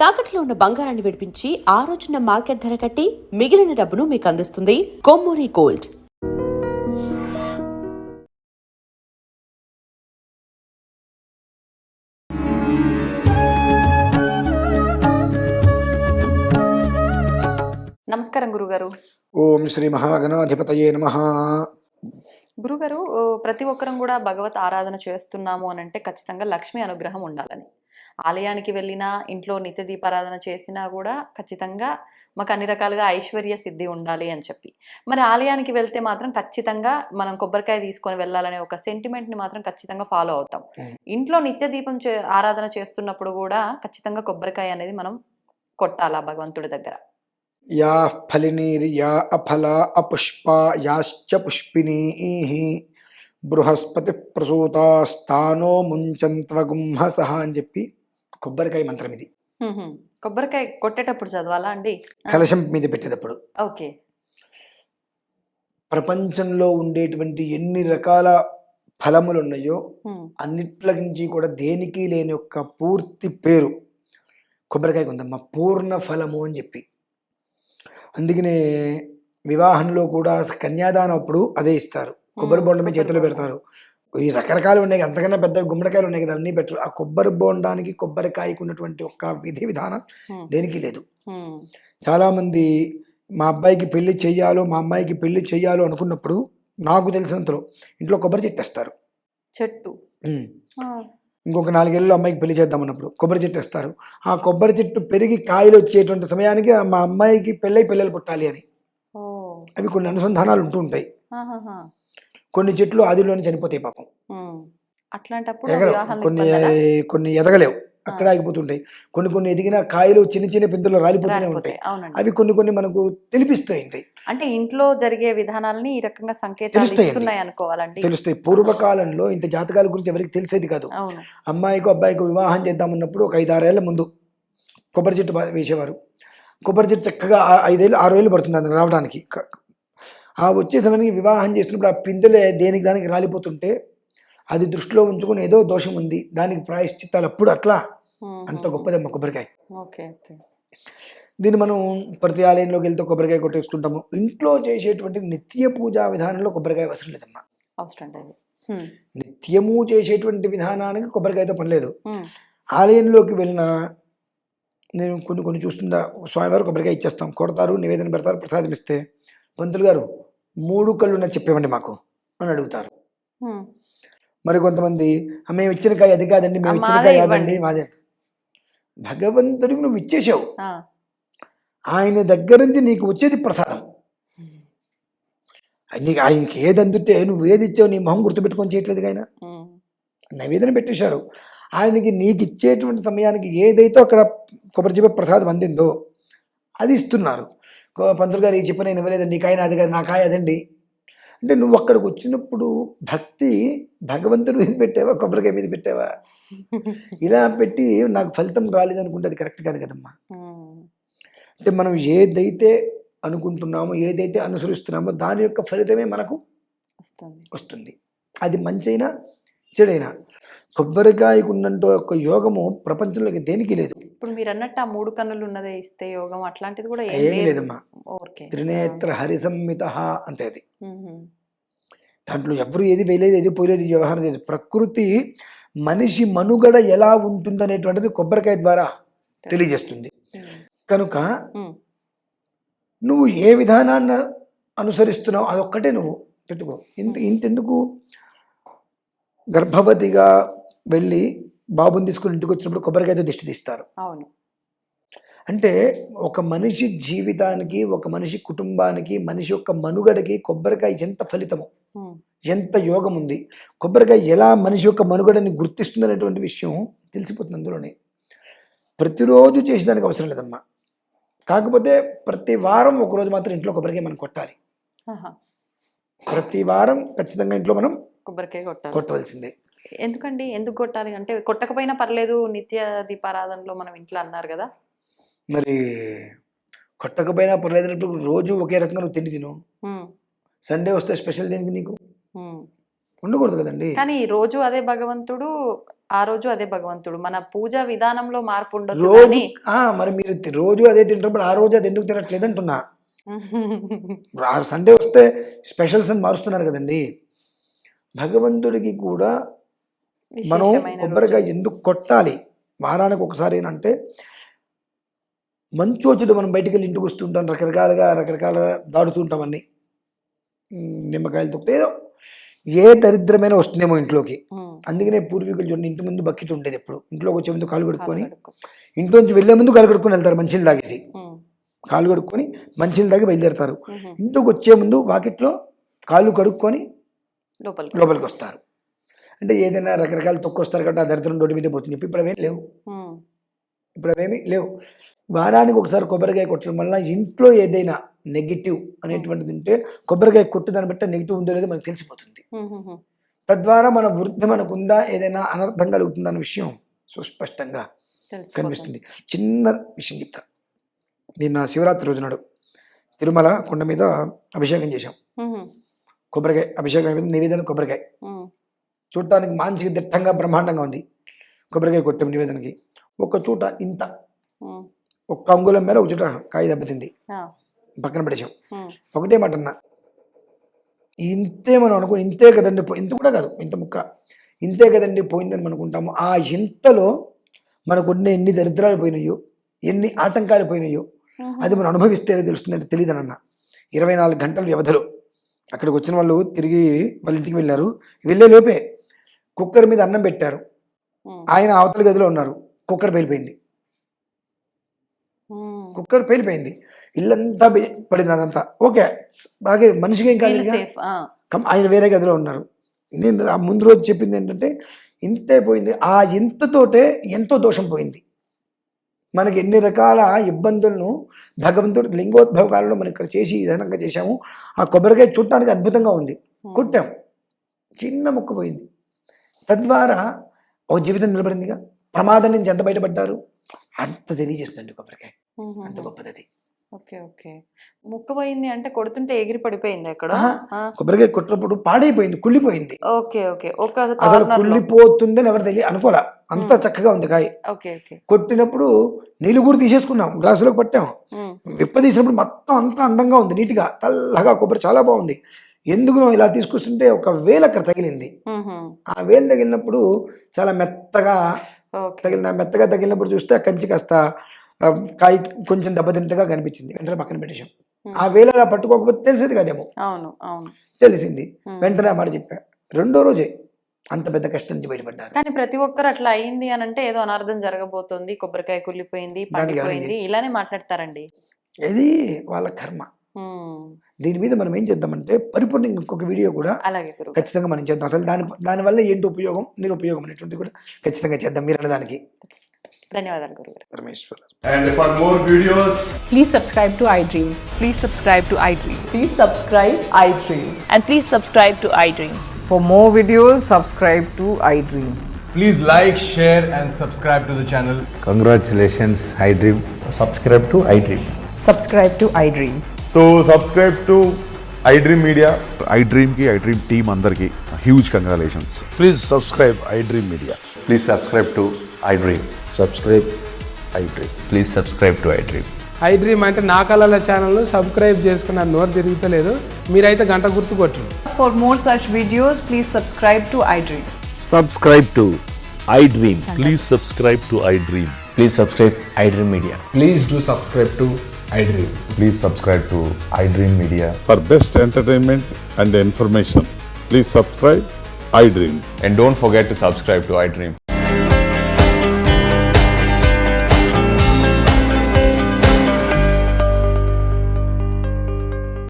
తాకట్లో ఉన్న బంగారాన్ని విడిపించి ఆ రోజున మార్కెట్ ధర కట్టి మిగిలిన డబ్బును మీకు అందిస్తుంది కొమ్మూరి గోల్డ్. నమస్కారం గురుగారు. ఓం శ్రీ మహాగణాధిపతయే నమః. గురుగారు, ప్రతి ఒక్కరం కూడా భగవత్ ఆరాధన చేస్తున్నాము అని అంటే ఖచ్చితంగా లక్ష్మీ అనుగ్రహం ఉండాలని. ఆలయానికి వెళ్ళినా, ఇంట్లో నిత్య దీపారాధన చేసినా కూడా ఖచ్చితంగా మాకు అన్ని రకాలుగా ఐశ్వర్య సిద్ధి ఉండాలి అని చెప్పి. మరి ఆలయానికి వెళ్తే మాత్రం ఖచ్చితంగా మనం కొబ్బరికాయ తీసుకొని వెళ్ళాలనే ఒక సెంటిమెంట్ని మాత్రం ఖచ్చితంగా ఫాలో అవుతాం. ఇంట్లో నిత్య దీపం ఆరాధన చేస్తున్నప్పుడు కూడా ఖచ్చితంగా కొబ్బరికాయ అనేది మనం కొట్టాలా భగవంతుడి దగ్గర? యా ఫలినీర్యా అఫలా అపుష్పా యాశ్చ పుష్పినీః బృహస్పతి ప్రసూతాస్తానో ముంచంత్వగుంహసః అని చెప్పి కొబ్బరికాయ మంత్రం ఇది. కొబ్బరికాయ కొట్టేటప్పుడు చదవాలా అండి? కలశం మీద పెట్టేటప్పుడు. ఓకే. ప్రపంచంలో ఉండేటువంటి ఎన్ని రకాల ఫలములు ఉన్నాయో అన్నిట్ల నుంచి కూడా దేనికి లేని యొక్క పూర్తి పేరు కొబ్బరికాయకు ఉందమ్మా, పూర్ణ ఫలము అని చెప్పి. అందుకనే వివాహంలో కూడా కన్యాదానం అప్పుడు అదే ఇస్తారు, కొబ్బరి బొండమే చేతిలో పెడతారు. ఈ రకరకాలు ఉన్నాయి, అంతకన్నా పెద్ద గుమ్మడికాయలు ఉన్నాయి కదా, అన్నీ పెట్టరు. ఆ కొబ్బరి బొండానికి కొబ్బరికాయకు ఉన్నటువంటి ఒక విధి విధానం దేనికి లేదు. చాలామంది మా అబ్బాయికి పెళ్లి చెయ్యాలో మా అమ్మాయికి పెళ్లి చెయ్యాలో అనుకున్నప్పుడు నాకు తెలిసినంతలో ఇంట్లో కొబ్బరి చెట్టు వేస్తారు. చెట్టు ఇంకొక 4 ఏళ్ళు అమ్మాయికి పెళ్లి చేద్దాం అన్నప్పుడు కొబ్బరి చెట్టు వేస్తారు. ఆ కొబ్బరి చెట్టు పెరిగి కాయలు వచ్చేటువంటి సమయానికి మా అమ్మాయికి పిల్లలు పుట్టాలి అని. అవి కొన్ని అనుసంధానాలు ఉంటూ ఉంటాయి. కొన్ని చెట్లు ఆదిలోనే చనిపోతాయి పాపం. కొన్ని ఎదగలేవు, అక్కడ ఆగిపోతుంటాయి. కొన్ని ఎదిగిన కాయలు చిన్న చిన్న పిందులు రాలిపోతూనే ఉంటాయి. అవి కొన్ని మనకు తెలిపిస్తాయి ఉంటాయి. అంటే ఇంట్లో జరిగే విధానాలని ఈ రకంగా సంకేతాలు ఇస్తున్నాయి అనుకోవాలండి. తెలుస్తాయి. పూర్వకాలంలో ఇంత జాతకాల గురించి ఎవరికి తెలిసేది కాదు. అమ్మాయికో అబ్బాయికో వివాహం చేద్దామన్నప్పుడు ఒక 5-6 ఏళ్ల ముందు కొబ్బరి చెట్టు వేసేవారు. కొబ్బరి చెట్టు చక్కగా 5 ఏళ్ళు 6 ఏళ్ళు పడుతుంది అది రావడానికి. ఆ వచ్చే సమయానికి వివాహం చేస్తున్నప్పుడు ఆ పిందెలే దేనికి దానికి రాలిపోతుంటే అది దృష్టిలో ఉంచుకొని ఏదో దోషం ఉంది, దానికి ప్రాయశ్చిత్తాలు అప్పుడు అట్లా. అంత గొప్పదమ్మ కొబ్బరికాయ. దీన్ని మనం ప్రతి ఆలయంలోకి వెళ్తే కొబ్బరికాయ కొట్టేసుకుంటాము. ఇంట్లో చేసేటువంటి నిత్య పూజా విధానంలో కొబ్బరికాయ అవసరం లేదమ్మా. నిత్యము చేసేటువంటి విధానానికి కొబ్బరికాయతో పని లేదు. ఆలయంలోకి వెళ్ళిన నేను కొన్ని చూస్తుందా, స్వామివారు కొబ్బరికాయ ఇచ్చేస్తాం, కొడతారు, నివేదన పెడతారు, ప్రసాదం ఇస్తే పంతులు గారు 3 కళ్ళున్న చెప్పేవండి మాకు అని అడుగుతారు. మరి కొంతమంది మేము ఇచ్చిన కాయ అది కాదండి, మేము ఇచ్చిన కాయ అదండి మాదే. భగవంతుడికి నువ్వు ఇచ్చేసావు, ఆయన దగ్గర నుంచి నీకు వచ్చేది ప్రసాదం. నీకు ఆయనకి ఏది అందుతే నువ్వు ఏది ఇచ్చావు నీ మొహం గుర్తుపెట్టుకొని చేయట్లేదు. ఆయన నైవేదన పెట్టేశారు, ఆయనకి నీకు ఇచ్చేటువంటి సమయానికి ఏదైతే అక్కడ కొబ్బరి చెప్పే ప్రసాదం అందిందో అది ఇస్తున్నారు. పంతులు గారు ఈ చెప్పి నేను ఇవ్వలేదండి, నీ కాయ అది కాదు, నా కాయ అదండి అంటే నువ్వు అక్కడికి వచ్చినప్పుడు భక్తి భగవంతుడి మీద పెట్టావా, కొబ్బరికాయ మీద పెట్టావా? ఇలా పెట్టి నాకు ఫలితం రాలేదనుకుంటే అది కరెక్ట్ కాదు కదమ్మా. అంటే మనం ఏదైతే అనుకుంటున్నామో, ఏదైతే అనుసరిస్తున్నామో దాని యొక్క ఫలితమే మనకు వస్తుంది. అది మంచైనా చెడైనా. కొబ్బరికాయకు ఉన్నంత యొక్క యోగము ప్రపంచంలోకి దేనికి లేదు. ఇప్పుడు మీరు అన్నట్టు ఆ 3 కన్నులు ఉన్నదే ఇస్తే యోగం అట్లాంటిది కూడా ఏమీ లేదమ్మా. త్రినేత్ర హరిసంహిత అంతే. అది దాంట్లో ఎవరు ఏది వేయలేదు, ఏది పోయలేదు, వ్యవహారం లేదు. ప్రకృతి మనిషి మనుగడ ఎలా ఉంటుందనేటువంటిది కొబ్బరికాయ ద్వారా తెలియజేస్తుంది. కనుక నువ్వు ఏ విధానాన్ని అనుసరిస్తున్నావు అదొక్కటే నువ్వు పెట్టుకో. ఇంతెందుకు గర్భవతిగా వెళ్ళి బాబుని తీసుకుని ఇంటికి వచ్చినప్పుడు కొబ్బరికాయతో దిష్టి తీస్తారు. అంటే ఒక మనిషి జీవితానికి, ఒక మనిషి కుటుంబానికి, మనిషి యొక్క మనుగడకి కొబ్బరికాయ ఎంత ఫలితము, ఎంత యోగం ఉంది, కొబ్బరికాయ ఎలా మనిషి యొక్క మనుగడని గుర్తిస్తుంది అనేటువంటి విషయం తెలిసిపోతుంది అందులోనే. ప్రతిరోజు చేసేదానికి అవసరం లేదమ్మా. కాకపోతే ప్రతి వారం ఒకరోజు మాత్రం ఇంట్లో కొబ్బరికాయ మనం కొట్టాలి. ప్రతి వారం ఖచ్చితంగా ఇంట్లో మనం కొబ్బరికాయ కొట్టవలసిందే. ఎందుకండి? ఎందుకు కొట్టాలి అంటే కొట్టకపోయినా పర్లేదు, నిత్య దీపారాధనలో మనం ఇంట్లో అన్నారు కదా. మరి కొట్టకపోయినా పర్లేదు, రోజు ఒకే రకంగా నువ్వు తిను. సండే వస్తే స్పెషల్ దేనికి నీకు ఉండకూడదు కదండి. కానీ రోజు అదే భగవంతుడు ఆ రోజు అదే భగవంతుడు. మన పూజా విధానంలో మార్పు ఉండొచ్చు రోజు కానీ మరి మీరు రోజు అదే తింటున్నప్పుడు ఆ రోజు అది ఎందుకు తినట్లేదు అంటున్నా. సండే వస్తే స్పెషల్స్ అని మారుస్తున్నారు కదండి. భగవంతుడికి కూడా మనం విశేషమైన రోజు. కొబ్బరికాయ ఎందుకు కొట్టాలి వారానికి ఒకసారి అంటే, మంచు వచ్చేది మనం బయటికి వెళ్ళి ఇంటికి వస్తుంటాం, రకరకాల దాడుతూ ఉంటాం అన్ని నిమ్మకాయలు తొక్కితే ఏదో ఏ దరిద్రమైన వస్తుందేమో ఇంట్లోకి. ఉమ్, అందుకనే పూర్వీకులు చూడండి, ఇంటి ముందు బకెట్ ఉండేది, ఎప్పుడు ఇంట్లోకి వచ్చే ముందు కాలు కడుక్కొని, కడుక్కో. ఇంట్లోంచి వెళ్ళే ముందు కాలు కడుక్కొని వెళ్తారు, మంచిలు తాగేసి ఉమ్, కాలు కడుక్కొని మంచిలు తాగి బయలుదేరుతారు. ఉహు, ఇంటికి వచ్చే ముందు వాకిట్లో కాళ్ళు కడుక్కొని లోపలికి వస్తారు. అంటే ఏదైనా రకరకాల తొక్కొస్తారు కాబట్టి ఆ దరిద్రం రోడ్డు మీద పోతుంది. ఇప్పుడు అవేం లేవు, ఉమ్, ఇప్పుడు అవేమీ లేవు. వారానికి ఒకసారి కొబ్బరికాయ కొట్టడం వల్ల ఇంట్లో ఏదైనా నెగిటివ్ అనేటువంటిది ఉంటే కొబ్బరికాయ కొట్టి దాన్ని బట్టి నెగిటివ్ ఉందో లేదో మనకు తెలిసిపోతుంది. ఉహుహు, తద్వారా మన వృద్ధి మనకుందా, ఏదైనా అనర్థం కలుగుతుందా అన్న విషయం సుస్పష్టంగా తెలిసిపోతుంది. కనిపిస్తుంది. చిన్న విషయం చెప్తా. నిన్న శివరాత్రి రోజు నాడు తిరుమల కొండ మీద అభిషేకం చేశాం. ఉహు, కొబ్బరికాయ అభిషేకం అయిపోయింది, నివేదన కొబ్బరికాయ. ఉమ్, చూడటానికి మంచిగా దిట్టంగా బ్రహ్మాండంగా ఉంది. కొబ్బరికాయ కొట్టాం నివేదనకి. ఒక చోట ఇంత ఉమ్, ఒక్క అంగుళం మేర ఒక చోట కాయ దెబ్బతింది, ఆ, పక్కన పడేసాం. ఉమ్, ఒకటే మాట అన్నా, ఇంతే మనం అనుకుని ఇంతే కదండి ఇంత కూడా కాదు, ఇంత ముక్క ఇంతే కదండి పోయిందని మనం అనుకుంటాము. ఆ ఇంతలో మనకు ఉన్న ఎన్ని దరిద్రాలు పోయినాయో, ఎన్ని ఆటంకాలు పోయినాయో ఉహు, అది మనం అనుభవిస్తేనే తెలుస్తుందంటే తెలియదనన్న. 24 గంటల వ్యవధిలో అక్కడికి వచ్చిన వాళ్ళు తిరిగి వాళ్ళ ఇంటికి వెళ్ళారు. వెళ్ళే లోపే కుక్కర్ మీద అన్నం పెట్టారు, ఉమ్, ఆయన అవతల గదిలో ఉన్నారు, కుక్కర్ పేలిపోయింది. ఉమ్. కుక్కర్ పేలిపోయింది, ఇల్లంతా పడింది, అదంతా ఓకే బాగా మనిషికి ఏం వీళ్ళు కాలేదు. సేఫ్. ఆ, ఆయన వేరే గదిలో ఉన్నారు. నేను ఆ ముందు రోజు చెప్పింది ఏంటంటే, ఇంతే పోయింది. ఆ ఇంతతోటే ఎంతో దోషం పోయింది. మనకి ఎన్ని రకాల ఇబ్బందులను భగవంతుడు లింగోద్భవ కాలంలో మనం ఇక్కడ చేసి విధానంగా చేశాము. ఆ కొబ్బరికాయ చూడటానికి అద్భుతంగా ఉంది, కొట్టాం, చిన్న ముక్క పోయింది. తద్వారా ఒక జీవితం నిలబడిందిగా. ప్రమాదం నుంచి ఎంత బయటపడ్డారు అంత తెలియజేస్తుంది కొబ్బరికాయ, ఉహుహు. అంత గొప్పది అది. Okay, okay. ముక్కపోయింది అంటే కొడుతుంటే ఎగిరి పడిపోయింది ఎక్కడ? ఆహా, కొబ్బరికాయ కొట్టినప్పుడు పాడైపోయింది, కుళ్ళిపోయింది. Okay, okay. ఒక అసలు కార్నర్ లో. కుళ్ళిపోతుందని ఎవరు అనుకోలే, అంత చక్కగా ఉంది కాయ. Okay, okay. కొట్టినప్పుడు నీళ్ళు కూడా తీసేసుకున్నాం, గ్లాసులోకి పట్టాం. ఉమ్, విప్పదీసినప్పుడు మొత్తం అంతా అందంగా ఉంది, నీట్గా తెల్లగా కొబ్బరి చాలా బాగుంది. ఎందుకు ఇలా తీసుకొస్తుంటే ఒక వేలు అక్కడ తగిలింది. ఉహు, ఆ వేలు తగిలినప్పుడు చాలా మెత్తగా ఓకే. మెత్తగా తగిలినప్పుడు చూస్తే ఆ కంచి కాస్త కాయ కొంచెం దెబ్బతింటగా కనిపించింది. వెంటనే పక్కన పెట్టేశాం. ఆ వేలు అలా పట్టుకోకపోతే తెలిసేది కదేమో, అవును, అవును. తెలిసింది. ఉమ్. వెంటనే ఆ మాట చెప్పా. రెండో రోజే అంత పెద్ద కష్టం నుంచి బయటపడ్డారు. కానీ ప్రతి ఒక్కరు అట్లా అయింది అని అంటే ఏదో అనార్థం జరగబోతుంది, కొబ్బరికాయ కుళ్ళిపోయింది, దానికి పడిపోయింది, ఇలానే మాట్లాడతారండి. ఇది వాళ్ళ కర్మ. ఉమ్, దీని మీద మనం ఏం చేద్దామంటే పరిపూర్ణంగా ఇంకొక వీడియో కూడా అలాగే గురువు. ఖచ్చితంగా మనం చేద్దాం. అసలు దానివల్ల ఏంటి ఉపయోగం, నిరుపయోగం అనేటువంటి కూడా ఖచ్చితంగా చేద్దాం. మీరు అన్నదానికి ధన్యవాదాలు గురుగారు. పరమేశ్వర. And for more videos, Please subscribe to iDream. Please subscribe to iDream. Please subscribe iDream. And please subscribe to iDream. For more videos, subscribe to iDream. please like, share, and subscribe to the channel. Congratulations, iDream. subscribe to iDream. Subscribe to iDream. So subscribe to iDream Media. iDream ki iDream team అందరికి huge congratulations. Please subscribe iDream Media. Please subscribe to iDream. Subscribe iDream. Please subscribe to iDream. iDream అంటే నా కళల ఛానల్ను subscribe చేసుకున్న నోరు తిరుగుతలేదు, మీరైతే గంట గుర్తు కొట్టండి. For more such videos, please subscribe to iDream. Subscribe to iDream. Please subscribe to iDream. Please subscribe iDream Media. Please do subscribe to iDream. Please subscribe to iDream Media. For best entertainment and information, please subscribe iDream. And don't forget to subscribe to iDream.